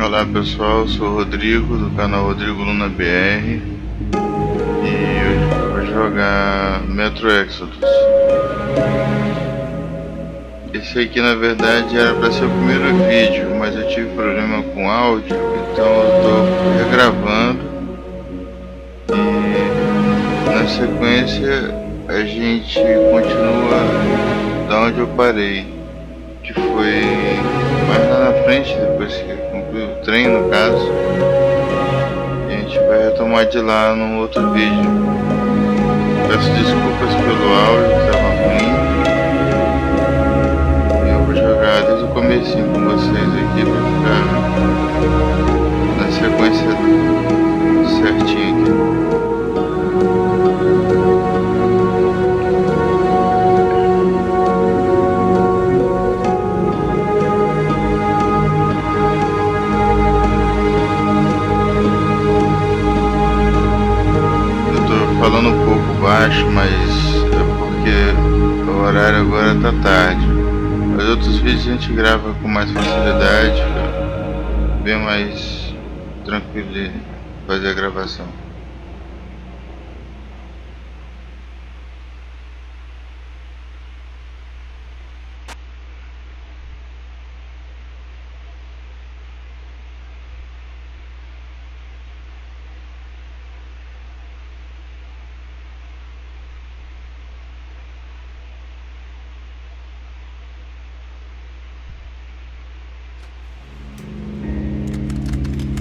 Olá pessoal, eu sou o Rodrigo do canal Rodrigo Luna BR e hoje eu vou jogar Metro Exodus. Esse aqui na verdade era para ser o primeiro vídeo, mas eu tive problema com áudio, então eu estou regravando e na sequência a gente continua da onde eu parei, que foi mais lá na frente, depois que concluí o trem no caso, e a gente vai retomar de lá num outro vídeo. Peço desculpas pelo áudio que estava ruim, e eu vou jogar desde o comecinho com vocês aqui para ficar na sequência certinha aqui. Falando um pouco baixo, mas é porque o horário agora tá tarde. Os outros vídeos a gente grava com mais facilidade, fica bem mais tranquilo de fazer a gravação.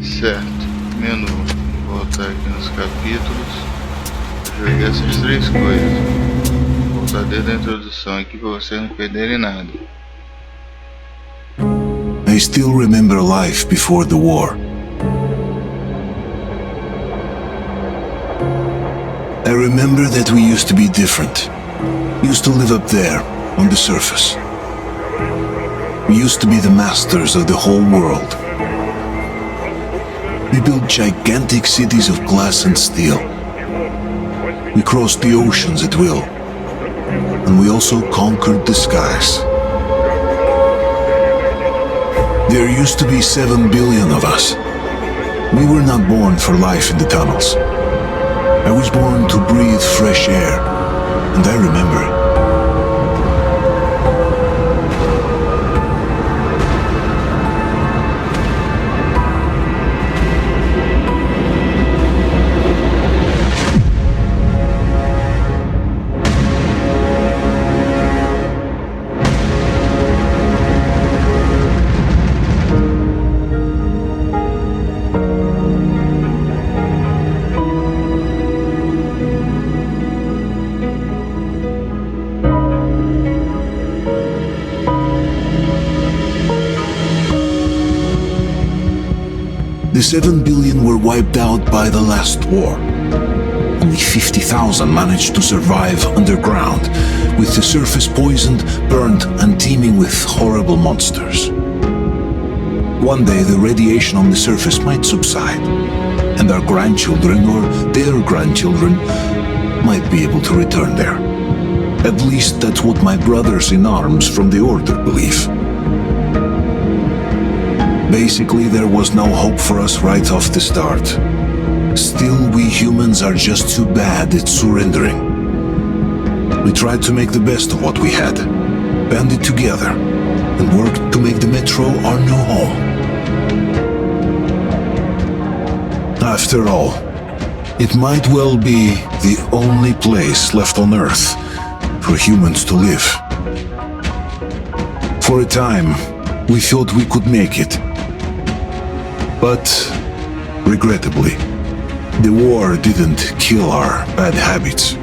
Certo, menu, vou voltar aqui nos capítulos, eu joguei essas três coisas, vou voltar desde a introdução aqui para vocês não perderem nada. I still remember life before the war. I remember that we used to be different, used to live up there, on the surface. We used to be the masters of the whole world. We built gigantic cities of glass and steel. We crossed the oceans at will. And we also conquered the skies. There used to be 7 billion of us. We were not born for life in the tunnels. I was born to breathe fresh air, and I remember it. The 7 billion were wiped out by the last war. Only 50,000 managed to survive underground, with the surface poisoned, burned, and teeming with horrible monsters. One day the radiation on the surface might subside, and our grandchildren or their grandchildren might be able to return there. At least that's what my brothers in arms from the Order believe. Basically, there was no hope for us right off the start. Still, we humans are just too bad at surrendering. We tried to make the best of what we had, banded together, and worked to make the Metro our new home. After all, it might well be the only place left on Earth for humans to live. For a time, we thought we could make it. But, regrettably, the war didn't kill our bad habits.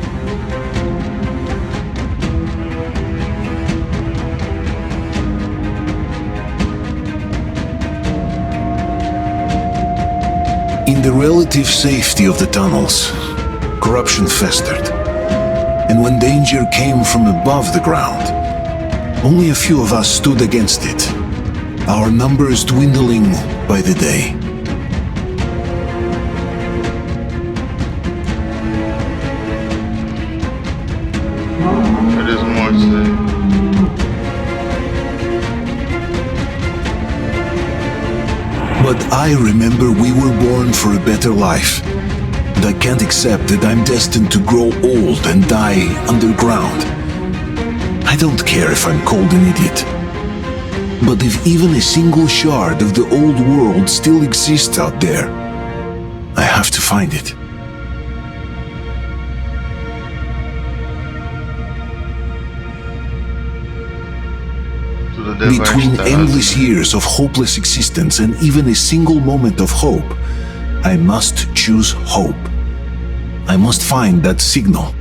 In the relative safety of the tunnels, corruption festered. And when danger came from above the ground, only a few of us stood against it, our numbers dwindling by the day. There is more to say. But I remember we were born for a better life. And I can't accept that I'm destined to grow old and die underground. I don't care if I'm called an idiot. But if even a single shard of the old world still exists out there, I have to find it. Between endless years of hopeless existence and even a single moment of hope, I must choose hope. I must find that signal.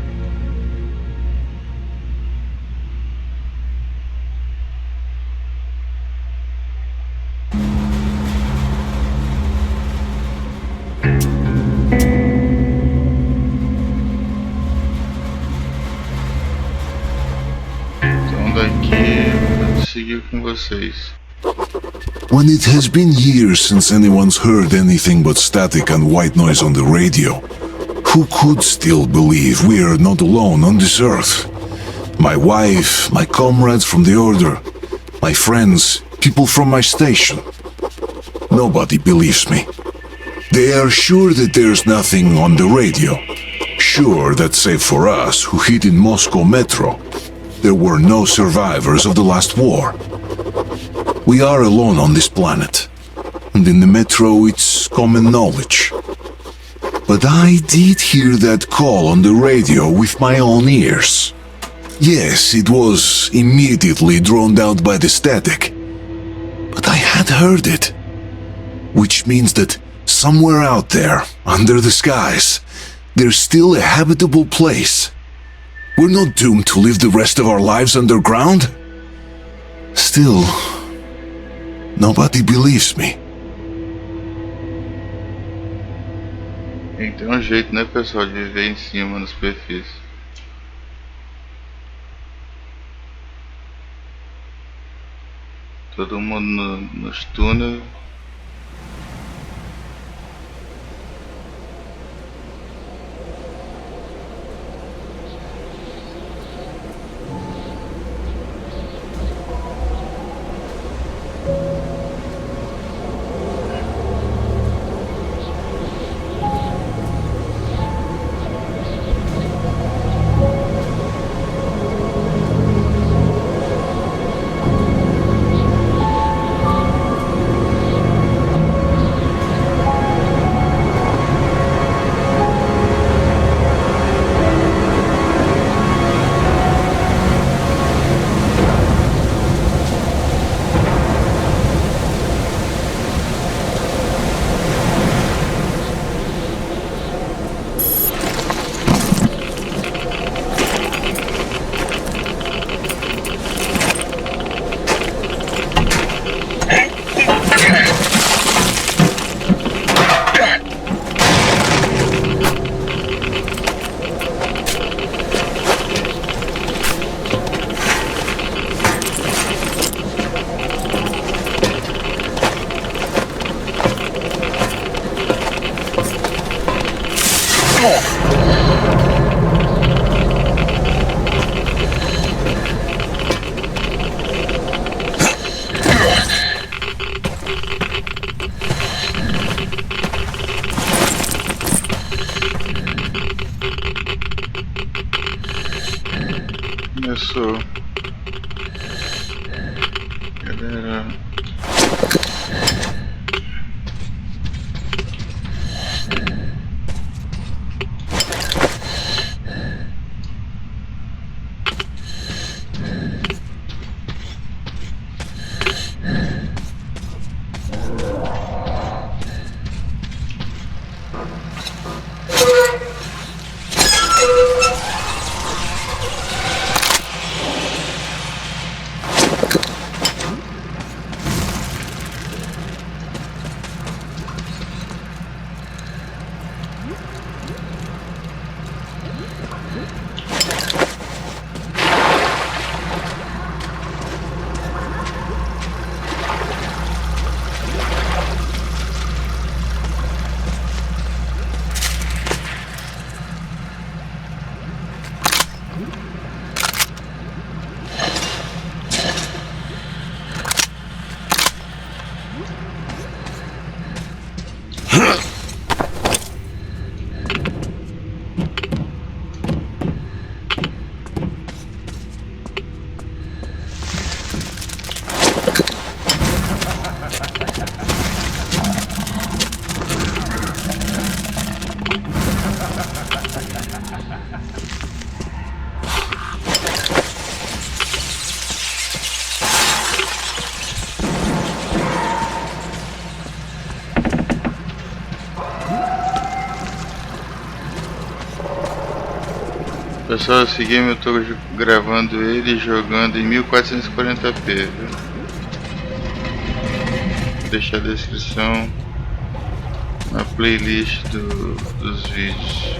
Então daqui eu seguir com vocês. When it has been years since anyone's heard anything but static and white noise on the radio, who could still believe we are not alone on this earth? My wife, my comrades from the Order, my friends, people from my station. Nobody believes me. They are sure that there's nothing on the radio. Sure that save for us who hid in Moscow metro, there were no survivors of the last war. We are alone on this planet, and in the metro it's common knowledge. But I did hear that call on the radio with my own ears. Yes, it was immediately drowned out by the static, but I had heard it. Which means that somewhere out there, under the skies, there's still a habitable place. We're not doomed to live the rest of our lives underground. Still, nobody believes me. Tem que ter um jeito, né, pessoal, de viver em cima, na superfície. Todo mundo nos túneis. Começou. Galera. Pessoal, esse game eu tô gravando ele e jogando em 1440p, viu? Vou deixar a descrição na playlist dos vídeos.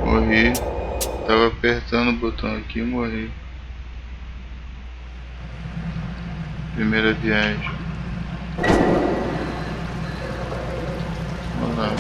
Morri. Tava apertando o botão aqui e morri. Primeira viagem. Vamos lá.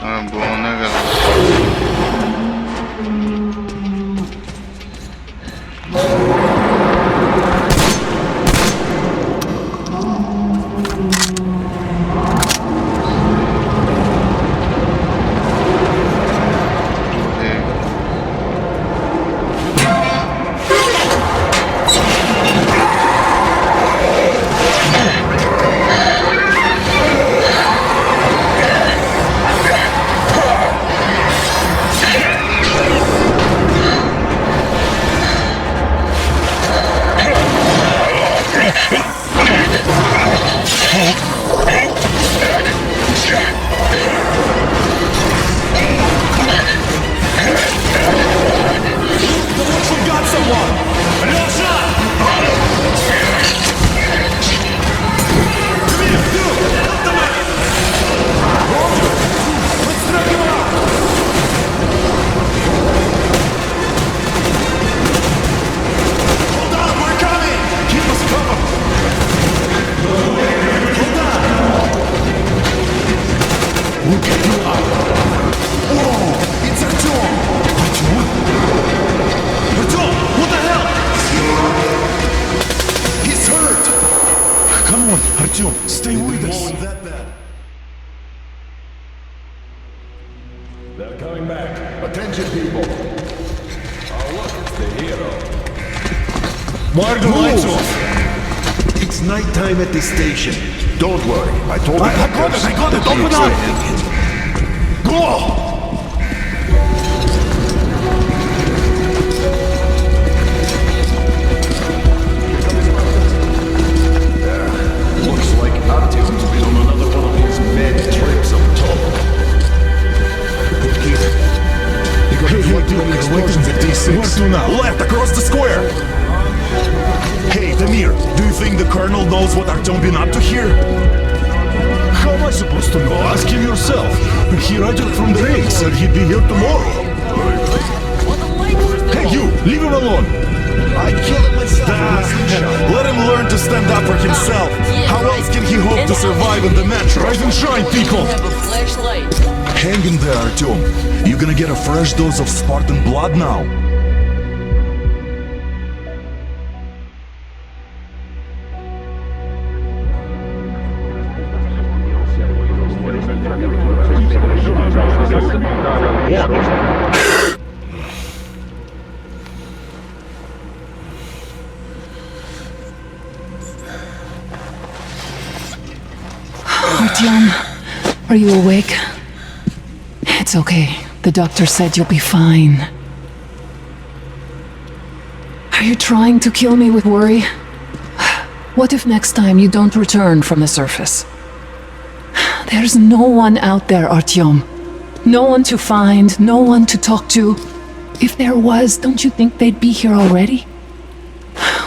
É bom, né, galera? Stay with us. They're coming back. Attention, people. Oh, look, it's the hero. Why are the lights off? It's nighttime at the station. Don't worry. I told you. I got it. Open up. Go! Looks like Artyom's been on another one of these mad trips up top. Explosions at D6. Where to now? Left across the square. Hey, Damir, do you think the Colonel knows what Artyom been up to here? How am I supposed to know? Ask him yourself. He righted from the ring, said he'd be here tomorrow. Hey, you! Leave him alone! I killed him myself. Let him learn to stand up for himself. How else can he hope to survive in the metro? Rise and shine, people! Have a flashlight. Hang in there, Artyom. You gonna get a fresh dose of Spartan blood now. Artyom, are you awake? It's okay. The doctor said you'll be fine. Are you trying to kill me with worry? What if next time you don't return from the surface? There's no one out there, Artyom. No one to find, no one to talk to. If there was, don't you think they'd be here already?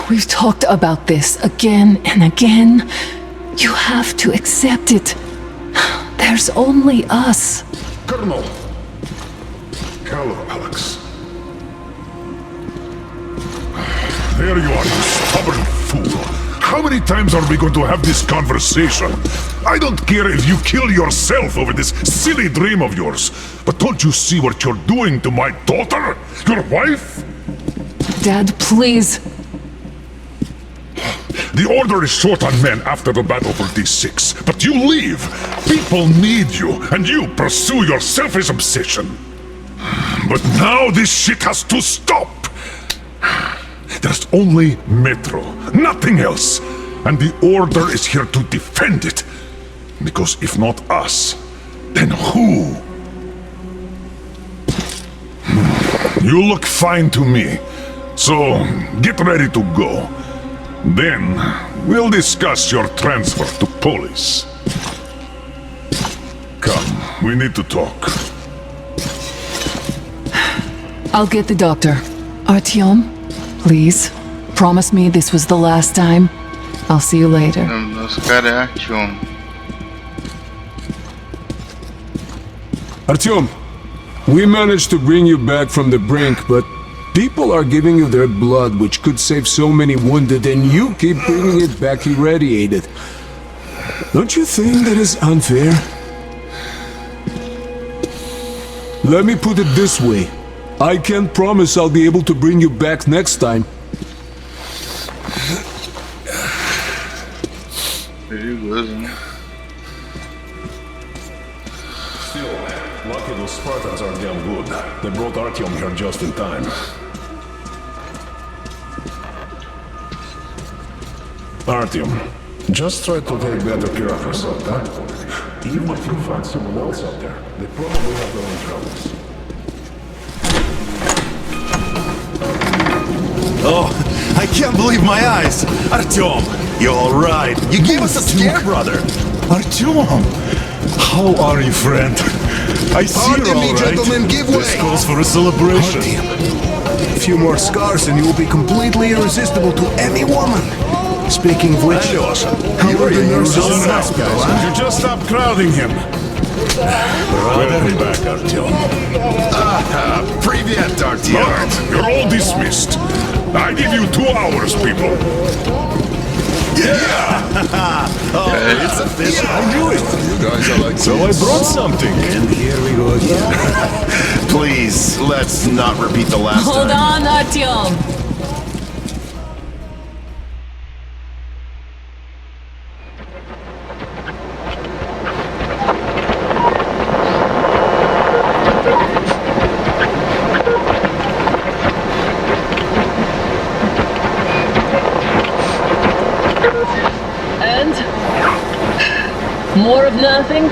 We've talked about this again and again. You have to accept it. There's only us. Colonel! Hello, Alex. There you are, you stubborn fool. How many times are we going to have this conversation? I don't care if you kill yourself over this silly dream of yours, but don't you see what you're doing to my daughter? Your wife? Dad, please. The Order is short on men after the battle for D6, but you leave. People need you, and you pursue your selfish obsession. But now this shit has to stop. There's only Metro, nothing else. And the Order is here to defend it. Because if not us, then who? You look fine to me. So, get ready to go. Then, we'll discuss your transfer to police. Come, we need to talk. I'll get the doctor. Artyom, please, promise me this was the last time. I'll see you later. Nosso cara é Artyom. Artyom, we managed to bring you back from the brink, but people are giving you their blood, which could save so many wounded, and you keep bringing it back irradiated. Don't you think that is unfair? Let me put it this way. I can't promise I'll be able to bring you back next time. Perigoso, né? Still, lucky those Spartans are damn good. They brought Artyom here just in time. Artyom, just try to take better care of yourself, huh? Even if you find someone else out there, they probably have their own troubles. Oh, I can't believe my eyes! Artyom, you're alright. You gave us a scare, brother. Artyom! How are you, friend? I see Pardon you're me, alright. gentlemen, give This way. calls for a celebration. A few more scars and you will be completely irresistible to any woman. Speaking of which, how are the nurses in the hospital, huh? You just stop crowding him. Welcome back, Artyom. Привет, Artyom. Right, you're all dismissed. I give you 2 hours, people. It's official. I knew it. You guys are like So I brought something. And here we go again. Please, let's not repeat the last Hold time. on, Artyom. More of nothing?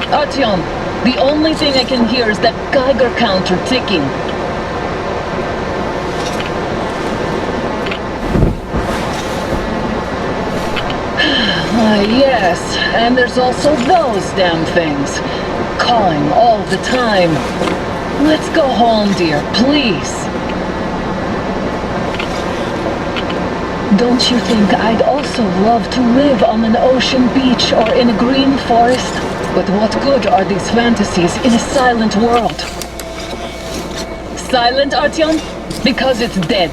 Artyom, the only thing I can hear is that Geiger counter ticking. Yes, and there's also those damn things. Calling all the time. Let's go home, dear, please. Don't you think I'd also love to live on an ocean beach or in a green forest? But what good are these fantasies in a silent world? Silent, Artyom? Because it's dead.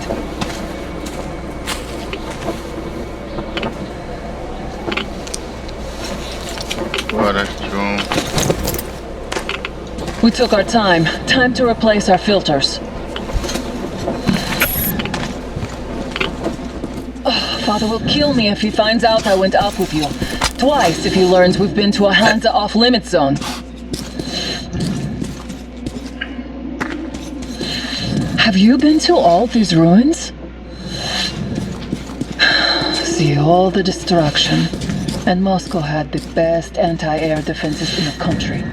Bora, Artyom. We took our time. Time to replace our filters. Father will kill me if he finds out I went out with you. Twice if he learns we've been to a Hansa off-limit zone. Have you been to all these ruins? See all the destruction. And Moscow had the best anti-air defenses in the country.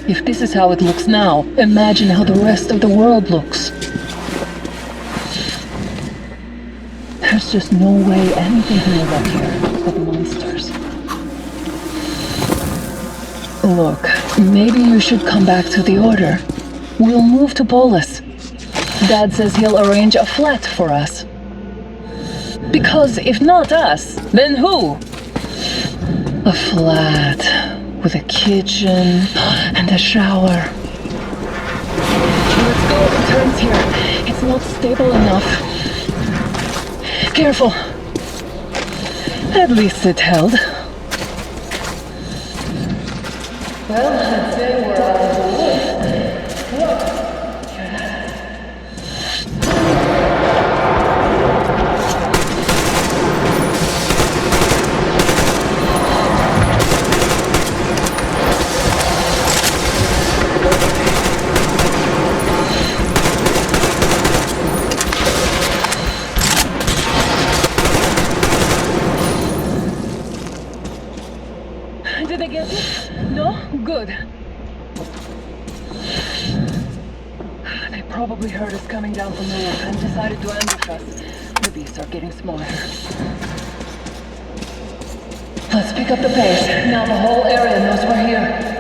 If this is how it looks now, imagine how the rest of the world looks. There's just no way anything can live up here but monsters. Look, maybe you should come back to the Order. We'll move to Polis. Dad says he'll arrange a flat for us. Because if not us, then who? A flat with a kitchen and a shower. Let's go off the turns here. It's not stable enough. Careful. At least it held. Well, I'd say we're out of the woods. Look. Did I get it? No? Good. They probably heard us coming down from the roof and decided to ambush us. The beasts are getting smaller. Let's pick up the pace. Now the whole area knows we're here.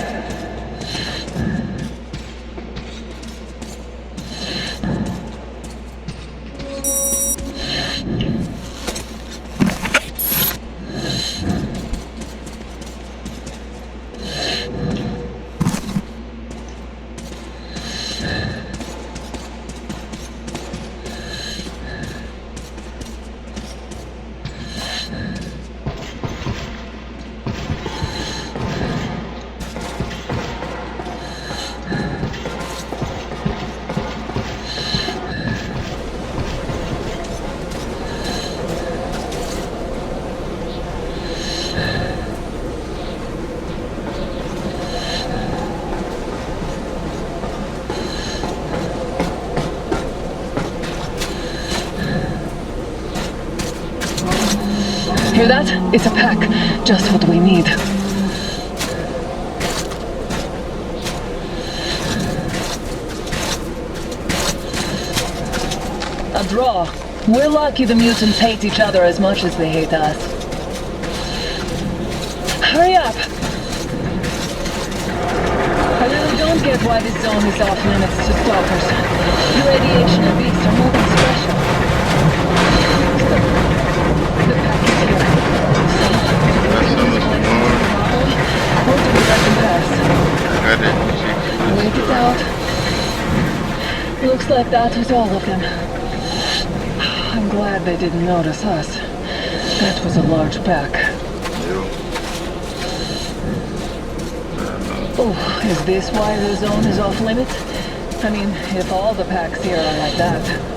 Hear that? It's a pack. Just what we need. A draw. We're lucky the mutants hate each other as much as they hate us. Hurry up! I really don't get why this zone is off limits to stalkers. The radiation and beasts are moving special. The pack is here. Or do we let them pass? Wait it out. Looks like that was all of them. I'm glad they didn't notice us. That was a large pack. Oh, is this why the zone is off limits? I mean, if all the packs here are like that.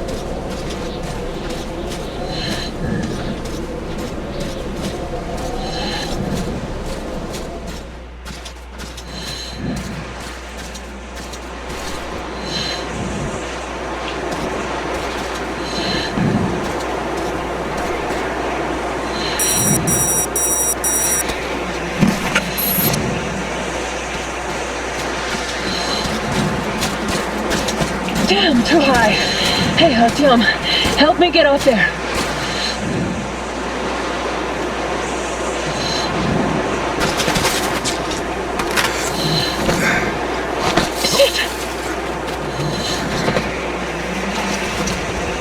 Damn, too high. Hey, Artyom, help me get up there. Shit!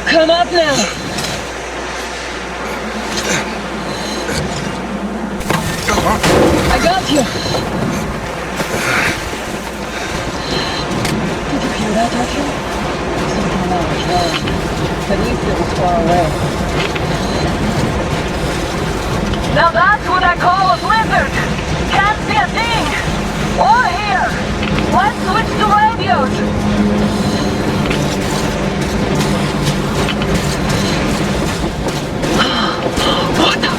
Come up now. I got you. Did you hear that, Artyom? Something large, well, at least it was far away. Now that's what I call a blizzard! Can't see a thing! Or hear! Let's switch to radios! What the?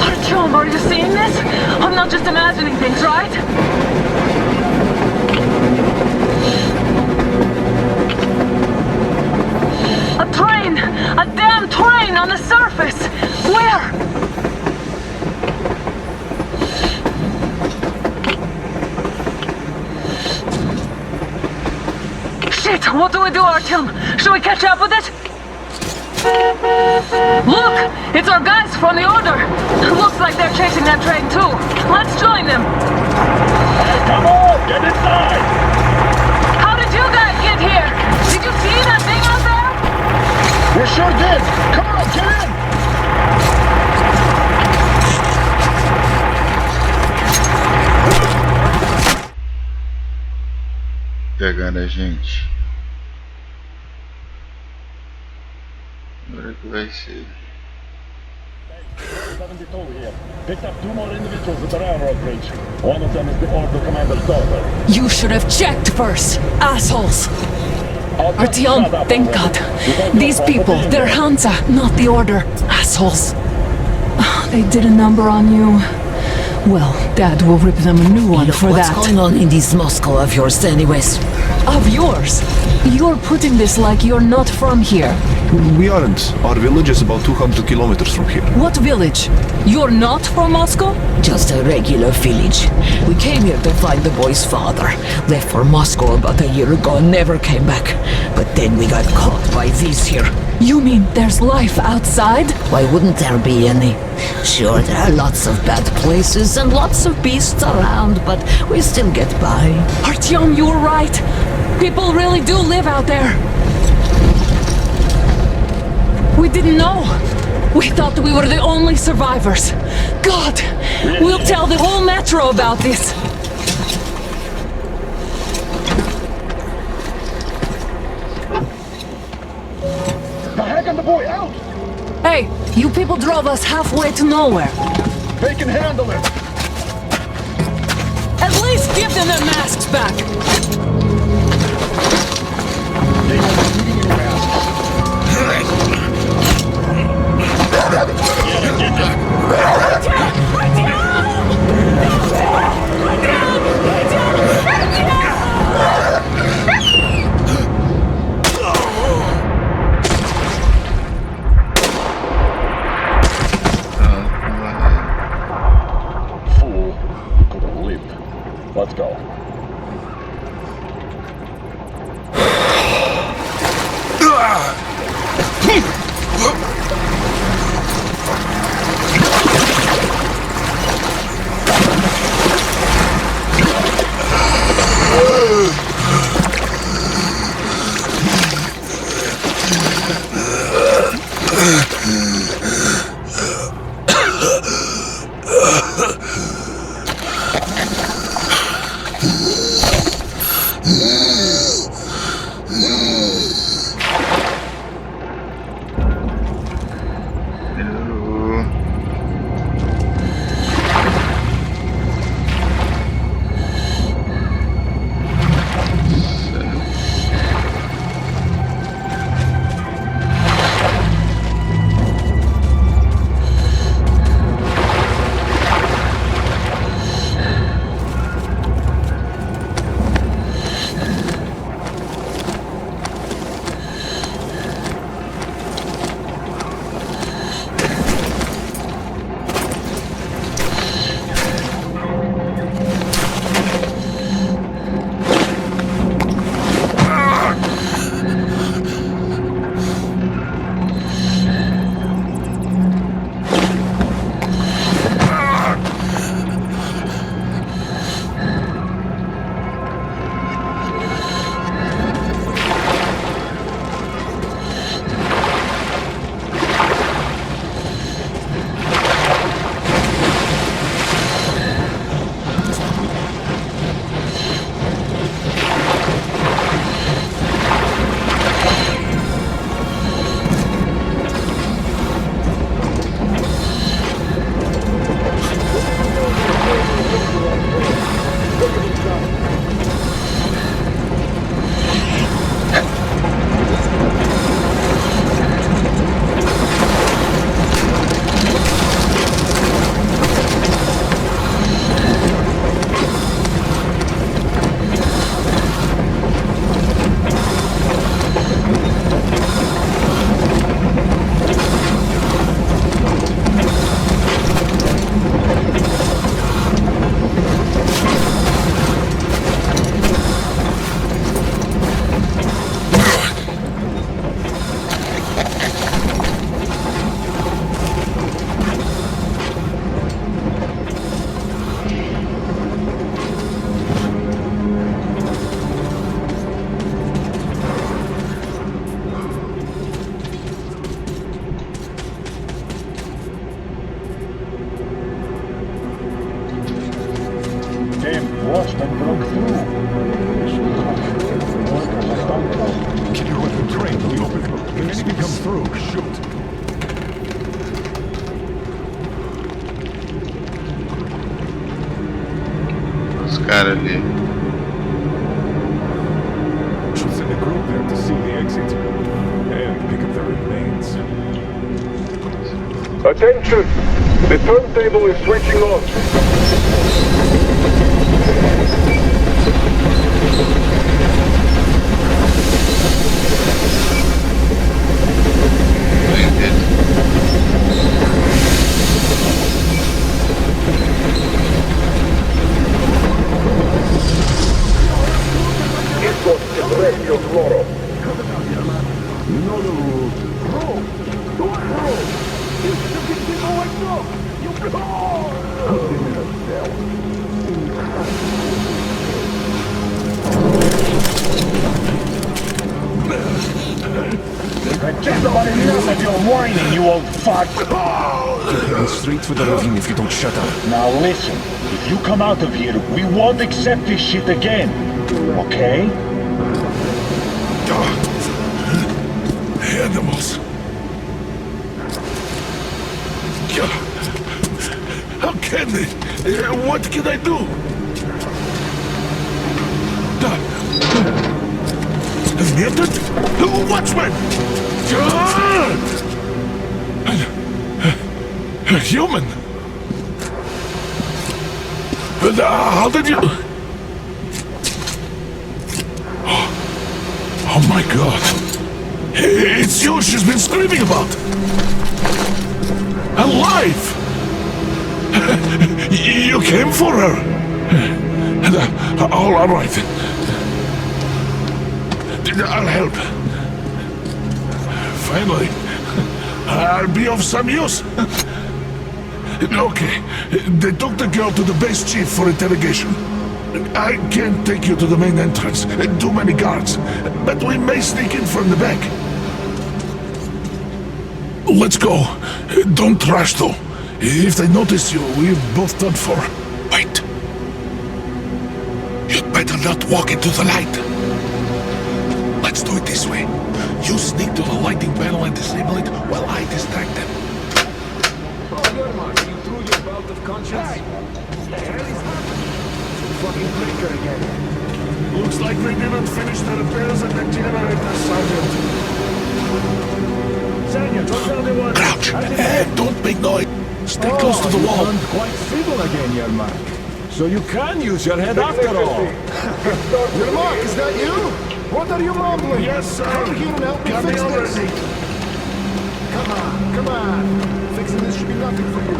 Artyom, are you seeing this? I'm not just imagining things, right? A train! A damn train on the surface! Where? Shit! What do we do, Artyom? Should we catch up with it? Look! It's our guys from the Order! Looks like they're chasing that train too. Let's join them! Come on, get inside! How did you guys get here? Did you see that thing out there? We sure did! Come on, get in! Pegando a gente. Agora que vai ser. 72 here. Picked up 2 more individuals at the railroad bridge. One of them is the order commander's daughter. You should have checked first, assholes. Artyom, thank God. These people, they're Hansa, not the Order. Assholes. They did a number on you. Well, Dad will rip them a new one Look, for that. what's going on in this Moscow of yours anyways? Of yours? You're putting this like you're not from here. We aren't. Our village is about 200 kilometers from here. What village? You're not from Moscow? Just a regular village. We came here to find the boy's father. Left for Moscow about a year ago and never came back. But then we got caught by these here. You mean there's life outside? Why wouldn't there be any? Sure, there are lots of bad places and lots of beasts around, but we still get by. Artyom, you were right. People really do live out there. We didn't know. We thought we were the only survivors. God, we'll tell the whole metro about this. The heck and the boy out! Hey, you people drove us halfway to nowhere. They can handle it! At least give them their masks back. They won't be needing any masks. Fool. Couldn't leap. Let's go. cara ali. Should send a group there to see the exit and pick up the remains. Attention! The turntable is switching on. Straight for the ravine if you don't shut up. Now listen, if you come out of here, we won't accept this shit again. Okay? Animals. How can they? What can I do? Mutant? Watchman! A human? How did you... Oh my god. It's you she's been screaming about. Alive! You came for her. All right. I'll help. Finally. I'll be of some use. Okay. They took the girl to the base chief for interrogation. I can't take you to the main entrance. Too many guards. But we may sneak in from the back. Let's go. Don't rush though. If they notice you, we're both done for. Wait. You'd better not walk into the light. Let's do it this way. You sneak to the lighting panel and disable it while I distract them. You threw your belt of conscience? The hell is happening? Fucking breaker again. Looks like they didn't finish the repairs at the generator, Sergeant. Sergeant, what's the other one? Crouch! Don't make noise. Stay close to the wall. You quite feeble again, Yermak. So you can use your head after all. Yermak, is that you? What are you mumbling? Yes, sir. Come here and help me Got fix me this. already. Come on. Fixing this should be nothing for you.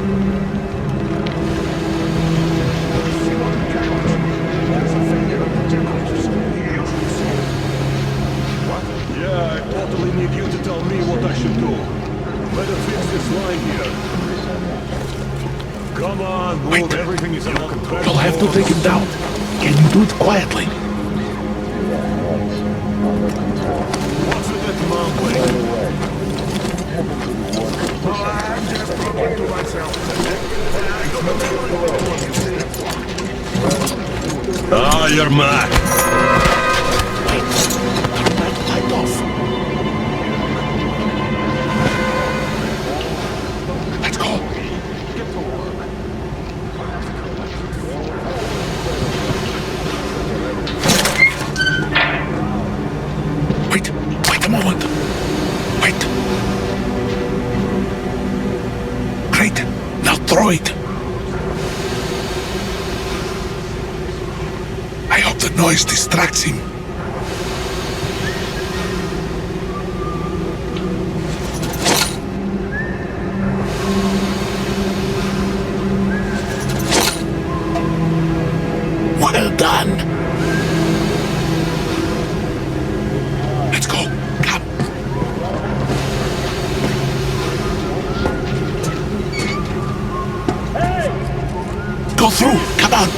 Yeah, I totally need you to tell me what I should do. Better fix this line here. Come on, move. Everything is under control. You'll have to take him down. Can you do it quietly? What's with that mumbling? I'm just talking to myself. Ah, Yermak. Light off. Let's go. Wait a moment. Wait. Great. Now throw it. I hope the noise distracts him. Well done. Let's go. Come. Go through. Come on.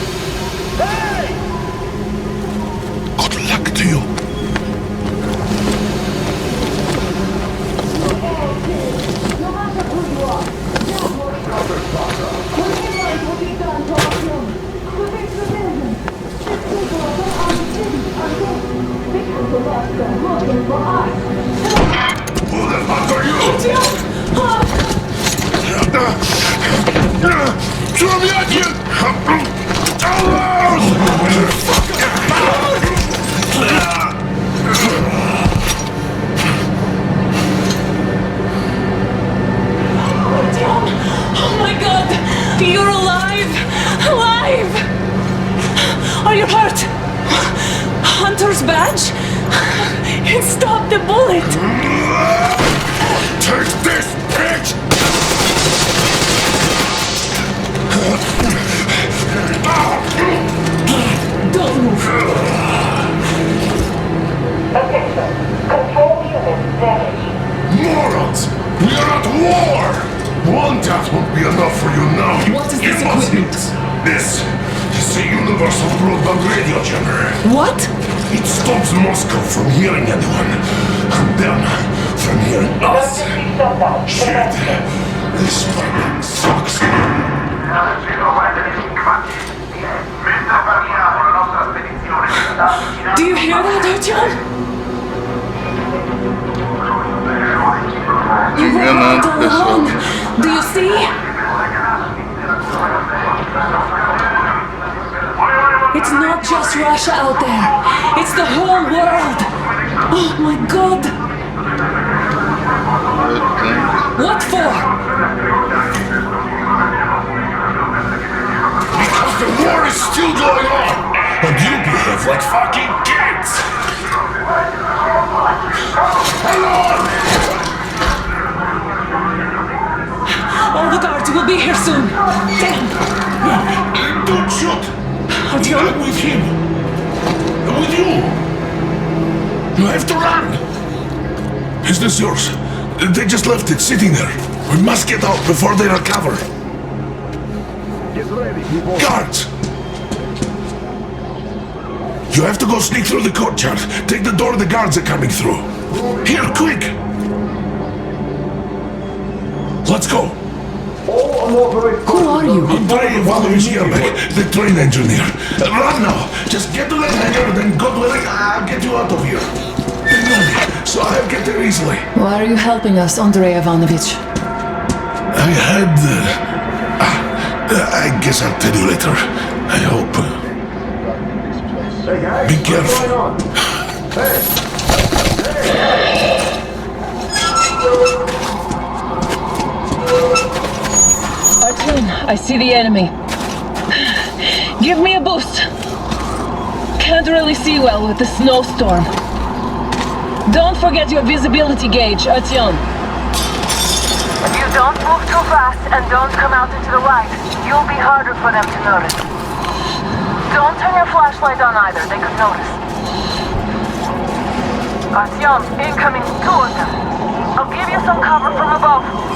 Good luck to you. Who the fuck are you? Throw me at you! You're alive! Alive! Are you hurt? Hunter's badge? It stopped the bullet! Take this, bitch! Don't move! Attention. Control unit damaged. Morons! We are at war! One death won't be enough for you now. What is this equipment? This is the universal broadband radio jammer. What? It stops Moscow from hearing anyone, and them from hearing us. Emergency shutdown. Shit! This fucking sucks. Do you hear that, Artyom? You were not alone. Do you see? It's not just Russia out there. It's the whole world. Oh my God. What for? Because the war is still going on, and you behave like fucking kids! Hello! All the guards will be here soon. Damn. Don't shoot! Artyom? I'm with him! I'm with you! You have to run! Is this yours? They just left it sitting there. We must get out before they recover. Get ready, people. Guards! You have to go sneak through the courtyard. Take the door the guards are coming through. Here, quick! Let's go! Who are you? Andrei Ivanovich Yermak, the train engineer. Run now! Just get to the hangar, then God willing, I'll get you out of here. They know me, so I'll get there easily. Why are you helping us, Andrei Ivanovich? I had... I guess I'll tell you later. I hope. Be careful. Artyom, I see the enemy. Give me a boost. Can't really see well with the snowstorm. Don't forget your visibility gauge, Artyom. If you don't move too fast and don't come out into the light, you'll be harder for them to notice. Don't turn your flashlight on either, they could notice. Artyom, incoming, 2 of them. I'll give you some cover from above.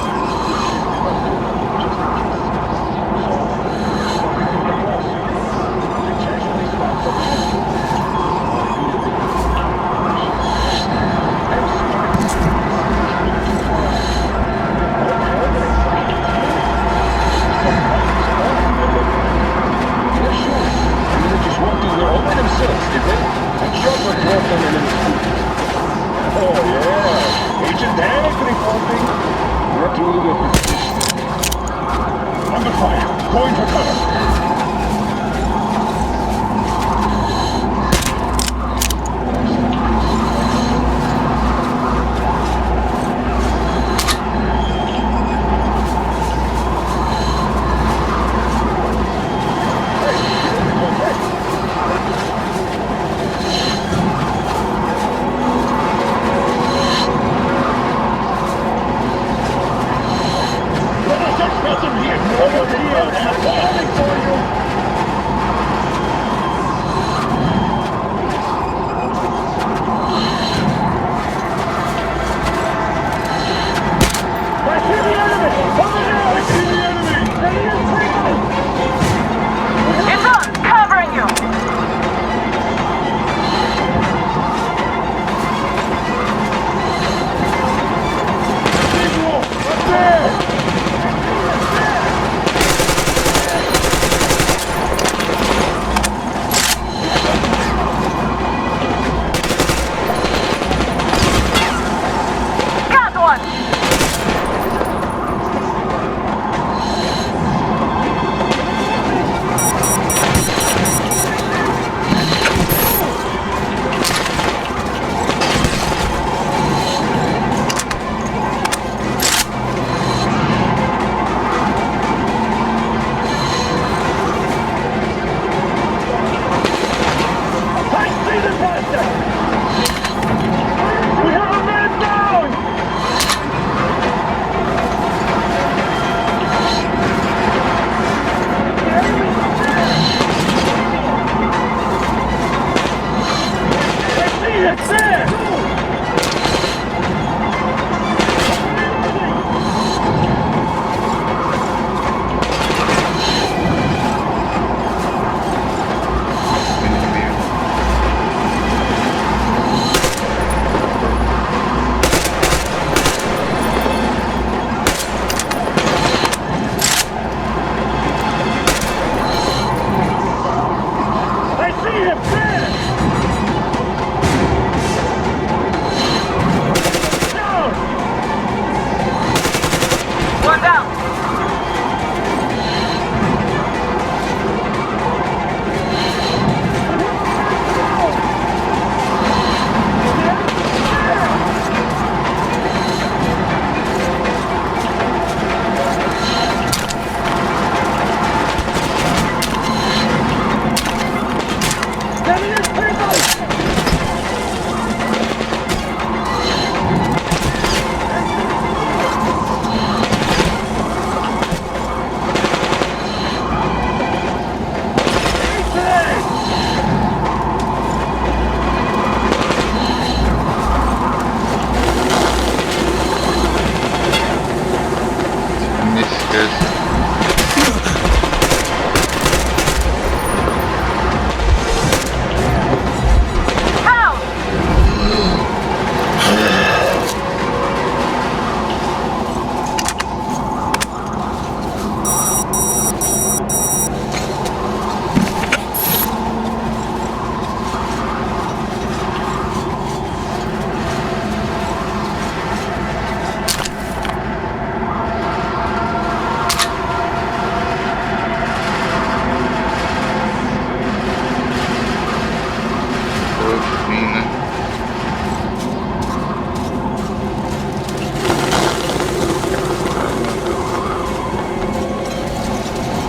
Esquece.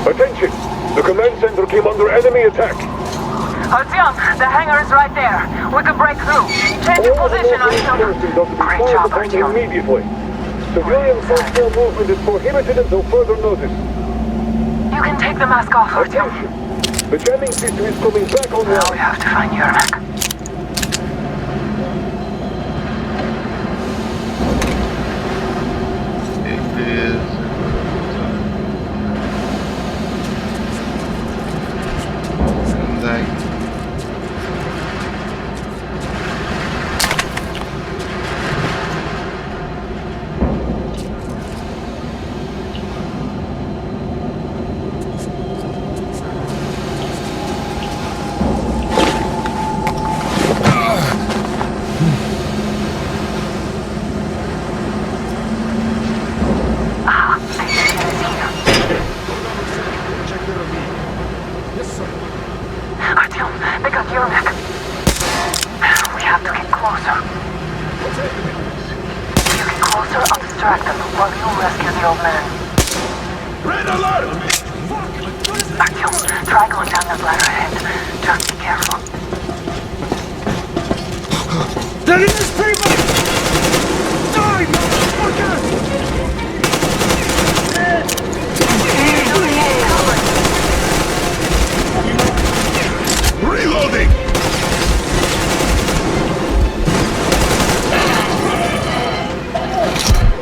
Attention! The command center came under enemy attack. Artyom, the hangar is right there. We could break through. Change your position, Artyom. Great job, Artyom. Immediately. Civilian personnel movement is prohibited until further notice. You can take the mask off, Artyom. Attention! The jamming system is coming back online. Now we have to find Yermak.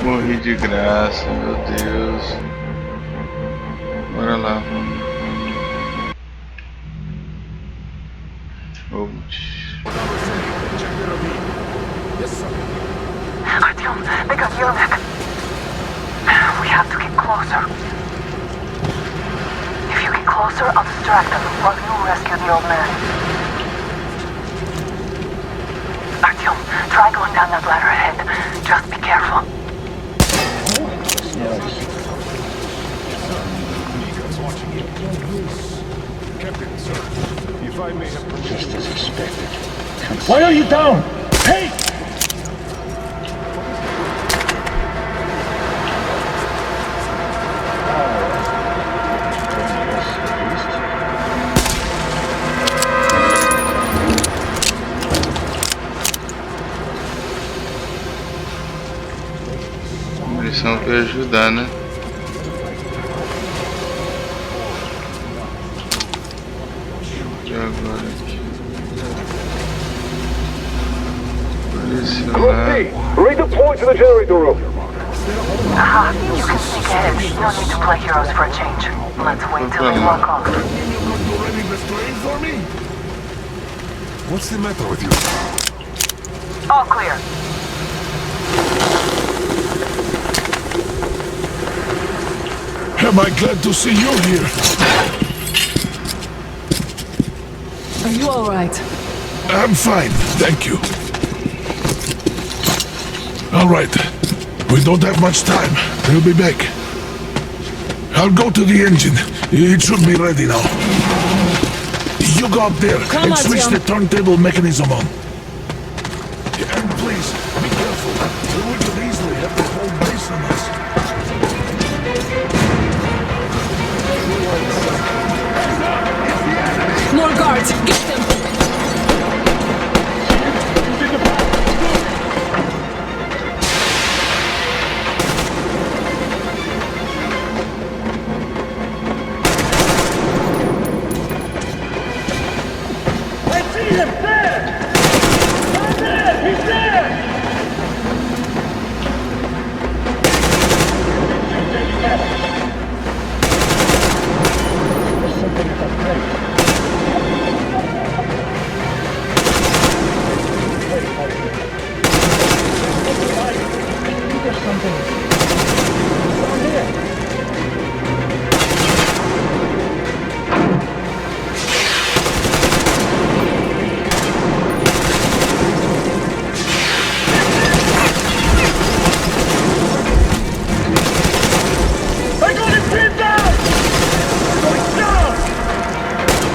Morri de graça, meu Deus. Bora lá. Artyom, they got Yermak. We have to get closer. If you get closer, I'll distract them while you rescue the old man. Artyom, try going down that ladder ahead. Just be careful. Captain, sir, if I may have permission... Just as expected. Why are you down? Hey! Munição que ajudar, né? E agora aqui. Redeploy to the generator room. Aha, you can sneak ahead. No need to play heroes for a change. Let's wait till they lock off. What's the matter with you? All clear. Am I glad to see you here? Are you all right? I'm fine, thank you. All right, we don't have much time. We'll be back. I'll go to the engine. It should be ready now. You go up there Come and switch on, the turntable mechanism on. And please, be careful. We could easily have the whole base on us. More guards! Get them! Get down! Going down!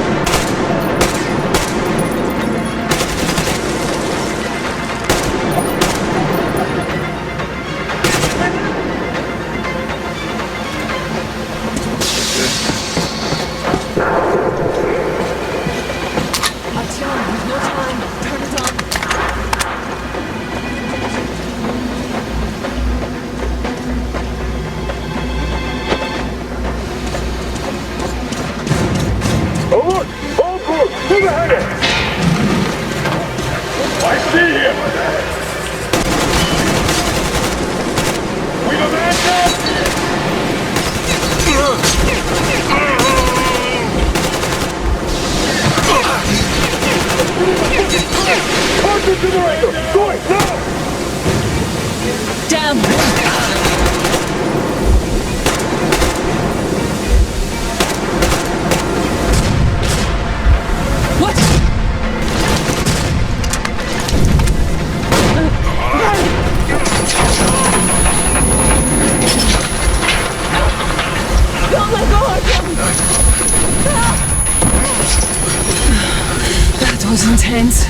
That was intense.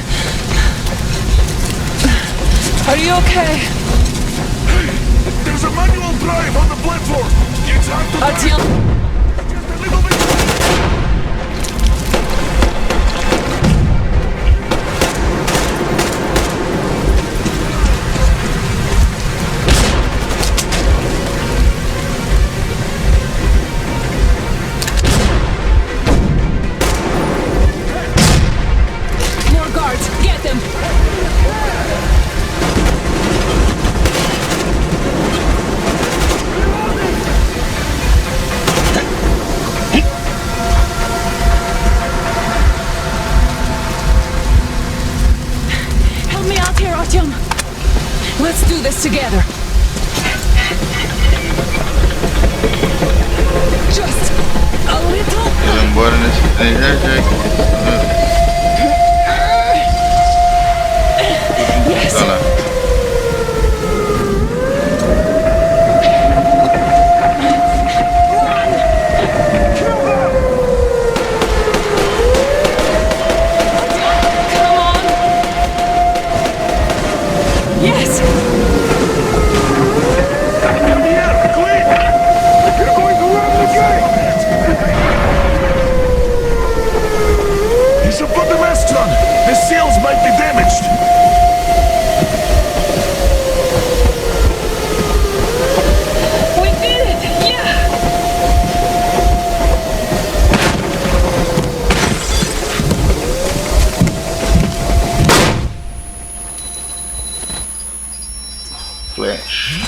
Are you okay? There's a manual drive on the platform. It's hard to Artyom. just a little bit. More guards. Get them. Help me out here, Artyom. Let's do this together. Just a little. Vou embora nesse trem já já. Yes. Tá lá. Come on. Yes. Yeah, clean. You're going to run the gate. You should put the mask on. The seals might be damaged. We did it. Yeah. Flash.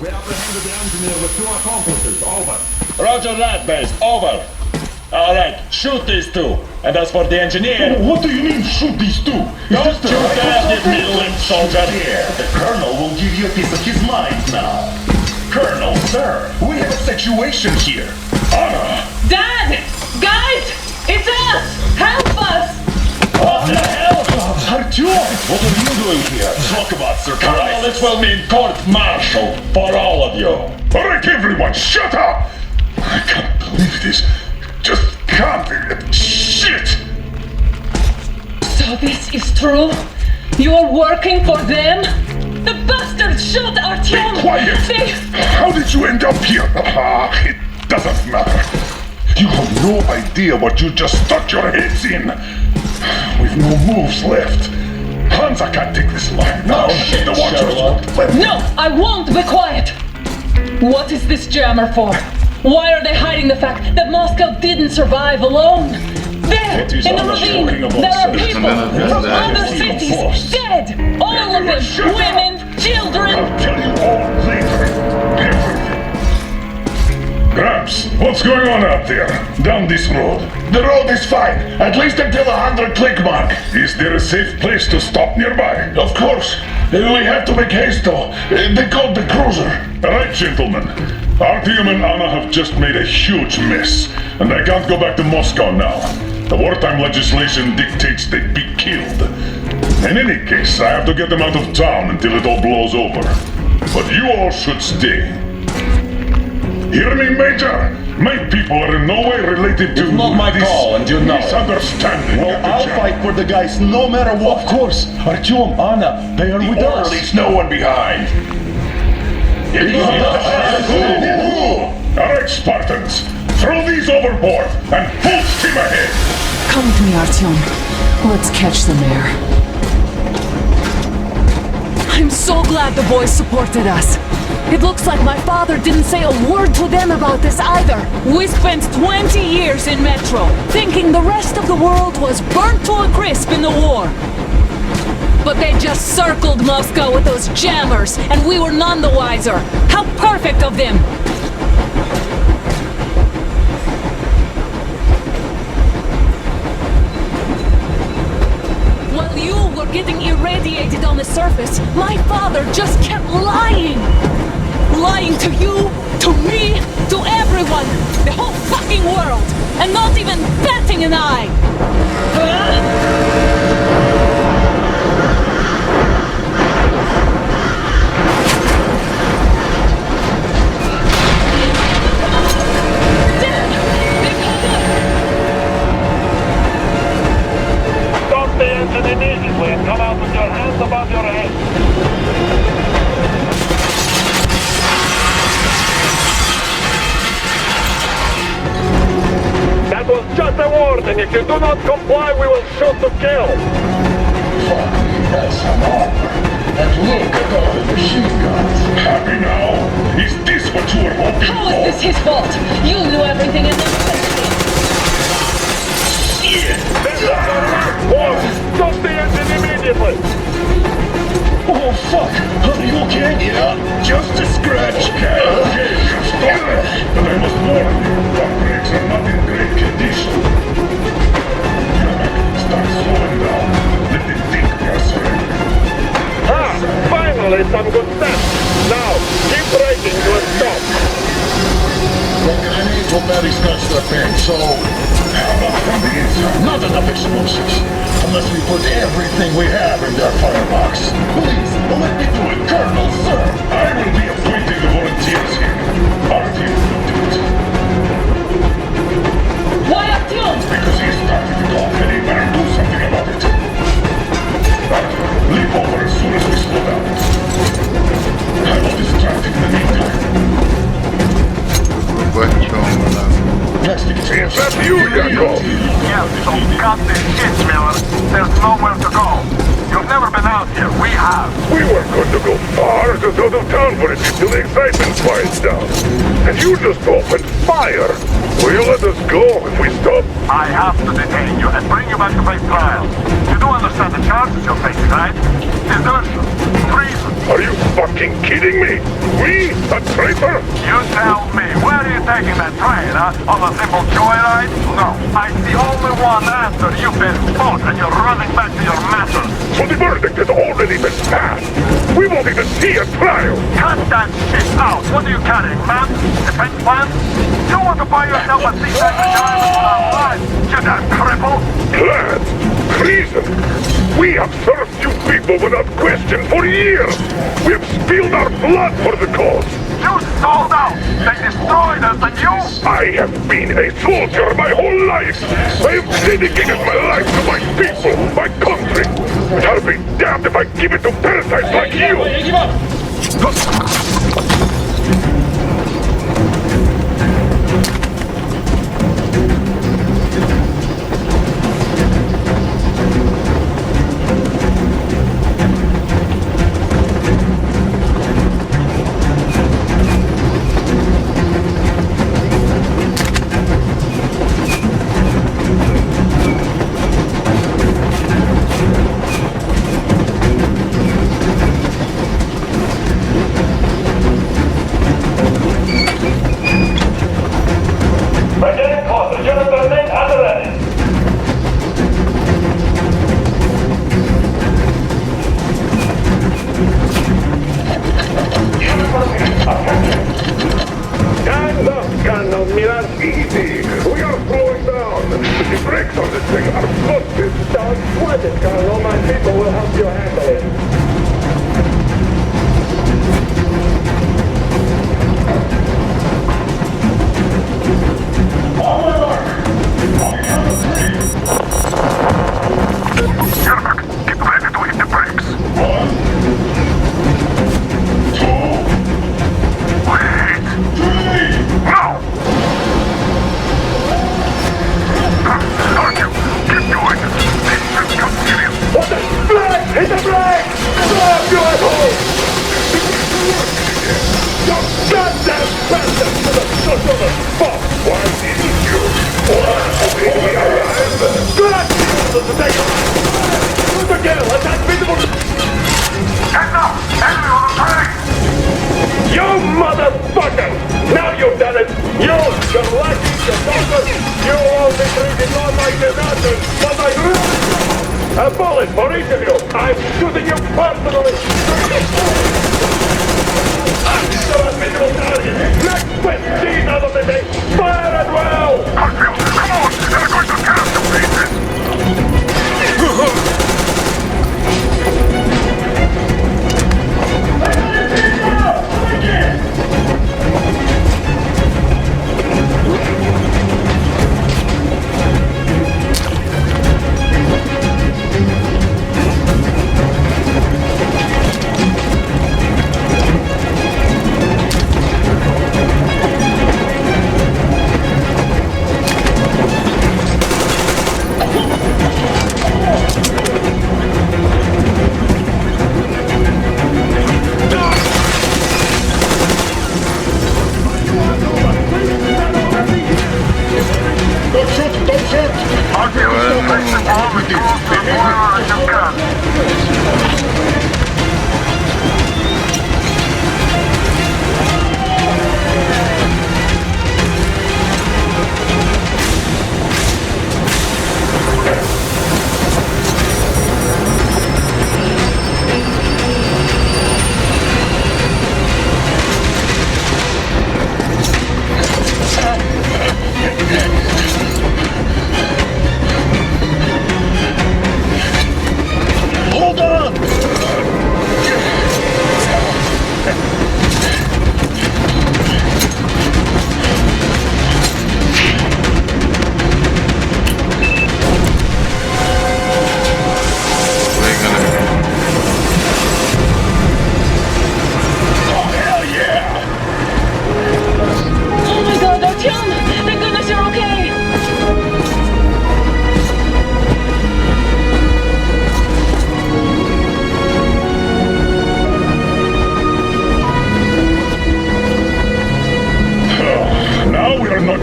We apprehended the engineer with 2 accomplices. Over. Roger that, base. Over. Alright, shoot these 2. And as for the engineer... What do you mean, shoot these 2? Don't you dare give me lip, soldier. Here, the Colonel will give you a piece of his mind now. Colonel, sir, we have a situation here. Honor! Dad! Guys! It's us! Help us! What the hell? Artyom, what are you doing here? Talk about Colonel, surprise. this will mean court-martial for all of you. Alright, everyone, shut up! I can't believe this. Just can't. Shit! So this is true? You're working for them? The bastards shot Artyom! Be quiet! They... How did you end up here? It doesn't matter. You have no idea what you just stuck your heads in. We've no moves left. Hansa can't take this line now. The Watchers won't let. No, I won't be quiet! What is this jammer for? Why are they hiding the fact that Moscow didn't survive alone? There, What is in the Anna ravine, talking about, there are sir? people Yes, from that other is cities, force. dead! All of them, Shut up. women, children! I'll tell you all later. Everything. Gramps, what's going on out there? Down this road? The road is fine, at least until 100 click mark. Is there a safe place to stop nearby? Of course. We have to make haste though. They called the cruiser. Alright, gentlemen. Artyom and Anna have just made a huge mess, and I can't go back to Moscow now. The wartime legislation dictates they be killed. In any case, I have to get them out of town until it all blows over. But you all should stay. Major! My people are in no way related to... It's not my call, and you know. Misunderstanding. Well, I'll fight for the guys no matter what. Of course. Artyom, Anna, they are with us. Leaves no one behind. Alright, Spartans. Throw these overboard and full steam ahead. Come with me, Artyom. Let's catch them there. I'm so glad the boys supported us. It looks like my father didn't say a word to them about this either. We spent 20 years in Metro, thinking the rest of the world was burnt to a crisp in the war. But they just circled Moscow with those jammers, and we were none the wiser. How perfect of them! While you were getting irradiated on the surface, my father just kept lying! Lying to you, to me, to everyone! The whole fucking world! And not even batting an eye! Stop the engine immediately and come out with your hands above your head. That was just a warning. If you do not comply, we will shoot to kill. Fuck, that's some armor. And look at all the machine guns. Happy now? Is this what you were hoping How for? is this his fault? You knew everything in this Boss, stop the engine immediately. Oh, fuck. Are you okay? Yeah, just a scratch. Okay, stop it. But I must warn you, our brakes are not in great condition. Start slowing down. Let them think we are surrendering. Finally, some good sense. Now, keep braking to a stop. The grenades will barely scratch their paint, so... How about from the inside? Not enough explosives. Unless we put everything we have in their firebox. Please, let me do it, Colonel, sir. I will be appointing the volunteers here. Artyom will do it. Why Artyom? Because he started it off and he better do something about it. Artyom, leap over as soon as we slow down. I will distract him in the meantime. Plastic Is that you, Yakov? Yes, so cut this shit, Miller. There's nowhere to go. You've never been out here. We have. We weren't going to go far, just out of town for a bit till the excitement quiets down. And you just opened fire. Will you let us go if we stop? I have to detain you and bring you back to face trial. You do understand the charges you're facing, right? Desertion, treason. Are you fucking kidding me? We? A traitor? You tell me, where are you taking that train, huh? On a simple joyride? No. I'm the only one after you've been fought and you're running back to your masters. So the verdict has already been passed. We won't even see a trial. Cut that shit out. What are you carrying, man? Defense plans? You want to buy yourself a seat back in Ireland without life? You damn cripple! Plans? Treason? We have served you people without question for years. We have spilled our blood for the cause. You sold out! They destroyed us and you... I have been a soldier my whole life. I have dedicated my life to my people, my country. And I'll be damned if I give it to parasites like you. Why didn't you? Did we arrive? Good idea! Shoot again! Attack visible! Heads up! Enemy on the train! You motherfucker! Now you've done it! You, your lackeys, your doctors, you all be treated not like the Nazis, but like a bullet for each of you! I'm shooting you personally! Visible target! Next best team out of the day! Fire at will! Hartfield, come on! They're going to tear us to pieces!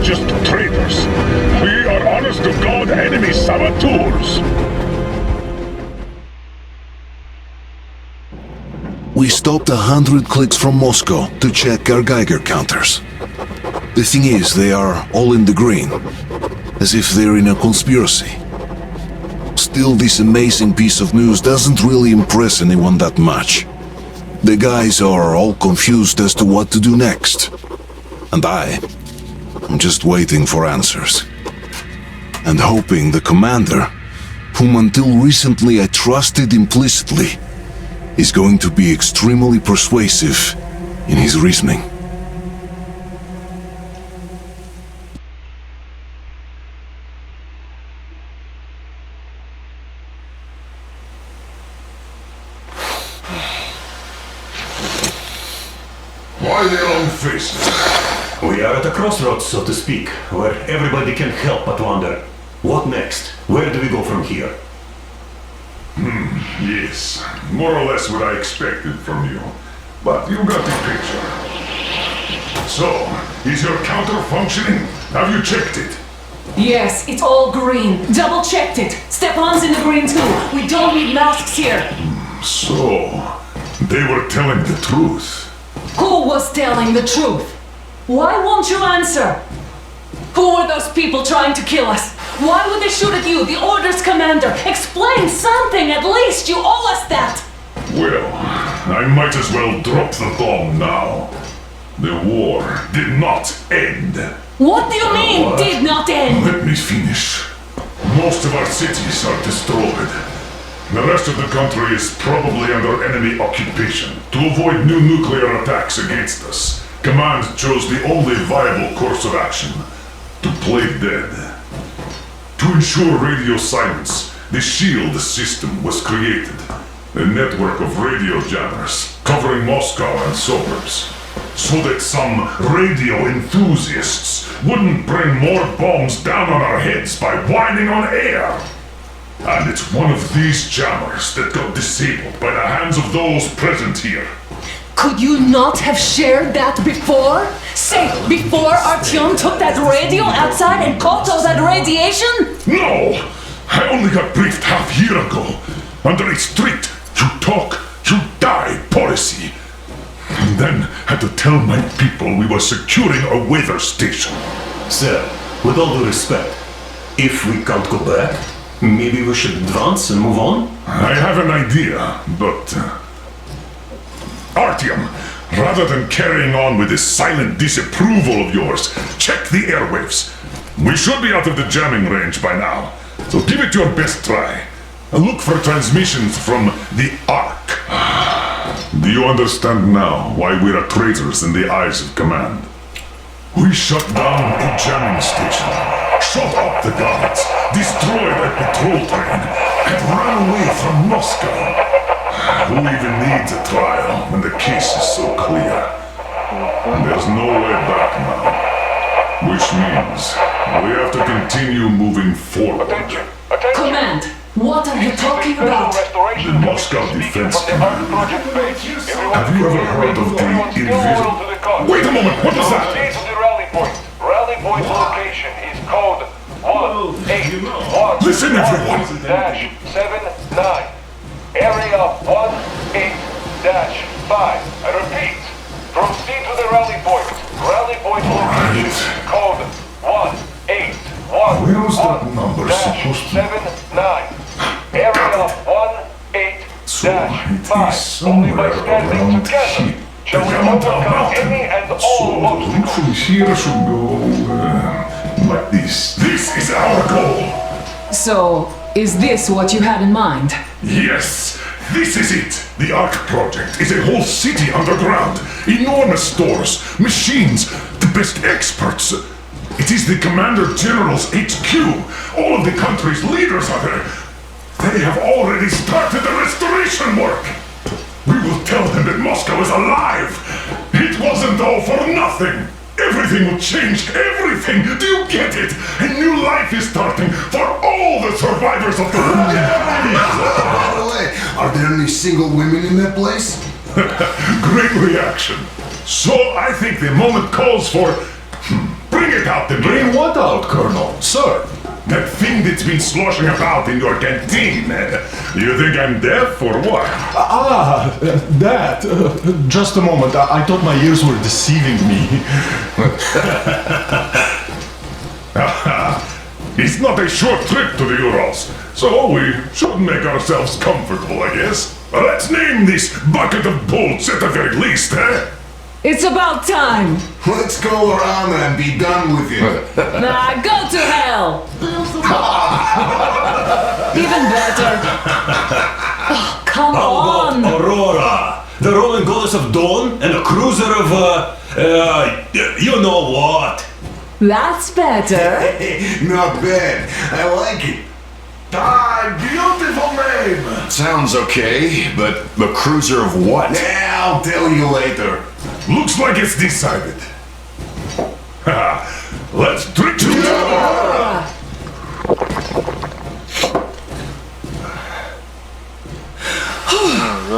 Just traitors. We are honest to God enemy saboteurs. We stopped 100 clicks from Moscow to check our Geiger counters. The thing is, they are all in the green, as if they're in a conspiracy. Still, this amazing piece of news doesn't really impress anyone that much. The guys are all confused as to what to do next. And I'm just waiting for answers. And hoping the commander, whom until recently I trusted implicitly, is going to be extremely persuasive in his reasoning. Why the long faces? We are at a crossroads, so to speak, where everybody can help but wonder. What next? Where do we go from here? Yes. More or less what I expected from you. But you got the picture. So, is your counter functioning? Have you checked it? Yes, it's all green. Double checked it. Stepan's in the green too. We don't need masks here. So, they were telling the truth. Who was telling the truth? Why won't you answer? Who were those people trying to kill us? Why would they shoot at you, the Order's commander? Explain something at least! You owe us that! Well, I might as well drop the bomb now. The war did not end. What do you mean, did not end? Let me finish. Most of our cities are destroyed. The rest of the country is probably under enemy occupation. To avoid new nuclear attacks against us, Command chose the only viable course of action: to play dead. To ensure radio silence, the SHIELD system was created. A network of radio jammers covering Moscow and suburbs. So that some radio enthusiasts wouldn't bring more bombs down on our heads by whining on air. And it's one of these jammers that got disabled by the hands of those present here. Could you not have shared that before? Say, before Artyom took that radio outside and caught all that radiation? No! I only got briefed half year ago. Under a strict, you talk, you die policy. And then had to tell my people we were securing a weather station. Sir, with all due respect, if we can't go back, maybe we should advance and move on? I have an idea, but... Artyom, rather than carrying on with this silent disapproval of yours, check the airwaves. We should be out of the jamming range by now, so give it your best try. And look for transmissions from the Ark. Do you understand now why we are traitors in the eyes of command? We shut down a jamming station, shot up the guards, destroyed a patrol train, and ran away from Moscow. Who even needs a trial when the case is so clear? There's no way back now. Which means we have to continue moving forward. Command, what are you talking about? The Moscow Defense Command. Have you ever heard of the Invisible... Wait a moment, what was that? Proceed to the rally point. Rally point location is code 181. Listen, everyone. -79. Area 18-5. I repeat. Proceed to the rally point. Rally point location is code 181. Where was that number supposed to be? 79. Area 18-5. Only by standing around together here. shall we overcome any and all So the link from here should go like this. This is our goal. So, is this what you had in mind? Yes, this is it. The Ark project is a whole city underground. Enormous stores, machines, the best experts. It is the Commander General's HQ. All of the country's leaders are there. They have already started the restoration work. We will tell them that Moscow is alive. It wasn't all for nothing. Everything will change, everything! Do you get it? A new life is starting for all the survivors of the war! By the way, are there any single women in that place? Great reaction. So I think the moment calls for... Bring it out, then. Bring what out, Colonel? Sir? That thing that's been sloshing about in your canteen. You think I'm deaf or what? That. Just a moment. I thought my ears were deceiving me. It's not a short trip to the Urals, so we should make ourselves comfortable, I guess. Let's name this bucket of bolts at the very least, eh? It's about time! Let's go around and be done with it. Nah, go to hell! Even better. Oh, come on! Aurora, the Roman goddess of dawn, and a cruiser of, you know what? That's better. Not bad. I like it. Beautiful name! Sounds okay, but the cruiser of what? I'll tell you later. Looks like it's decided. Let's drink to it!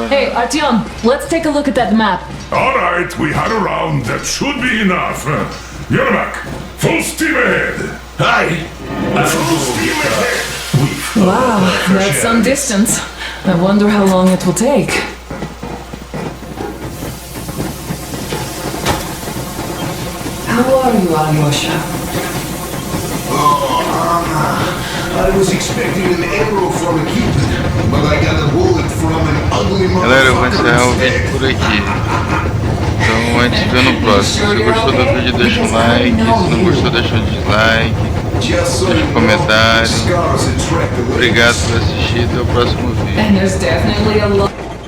Hey, Artyom, let's take a look at that map. Alright, we had a round. That should be enough. Yermak, full steam ahead! Aye! Full steam ahead! Wow, that's some distance. I wonder how long it will take. How are you, Alyosha? I was expecting an arrow from a Cupid, but I got a bullet from an ugly Galera, eu vou encerrar o motherfucker's vídeo head. por aqui. Então a gente se vê no próximo. Se gostou do vídeo, deixa um like. Se não gostou, deixa um dislike. Deixa um comentário. Obrigado por assistir. Até o próximo vídeo. And there's definitely a lot.